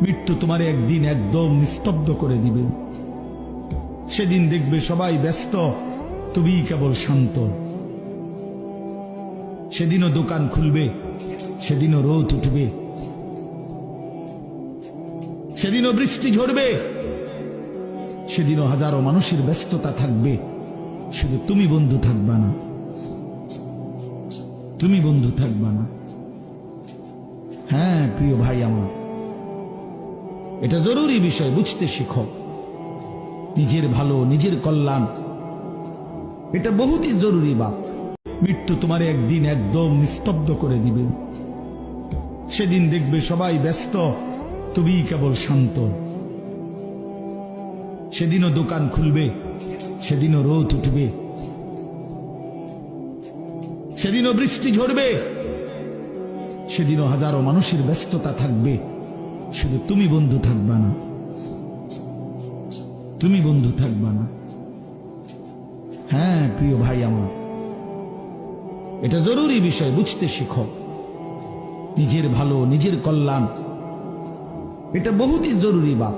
মৃত্যু তোমার একদিন একদম নিস্তব্ধ করে দিবে। সেদিন দেখবে সবাই ব্যস্ত, তুমি কেবল শান্ত। সেদিনও দোকান খুলবে, সেদিনও রোদ উঠবে, সেদিনও বৃষ্টি ঝরবে, সেদিনও হাজারো মানুষের ব্যস্ততা থাকবে, শুধু তুমি বন্ধু থাকবা না। তুমি বন্ধু থাকবা না। হ্যাঁ প্রিয় ভাই আমার, এটা জরুরি বিষয়, বুঝতে শিখো। নিজের ভালো, নিজের কল্যাণ, এটা বহুতই জরুরি বাপ। মৃত্যু তোমার একদিন একদম নিস্তব্ধ করে দিবে। সেদিন দেখবে সবাই ব্যস্ত, তুমি কেবল শান্ত। সেদিনও দোকান খুলবে, সেদিনও রোদ উঠবে, সেদিনও বৃষ্টি ঝরবে, সেদিনও হাজারো মানুষের ব্যস্ততা থাকবে, শুধু তুমি বন্ধু থাকবা না। তুমি বন্ধু থাকবা না। হ্যাঁ প্রিয় ভাই আমার, এটা জরুরি বিষয়, বুঝতে শিখো। নিজের ভালো, নিজের কল্যাণ, এটা বহুতই জরুরি বাপ।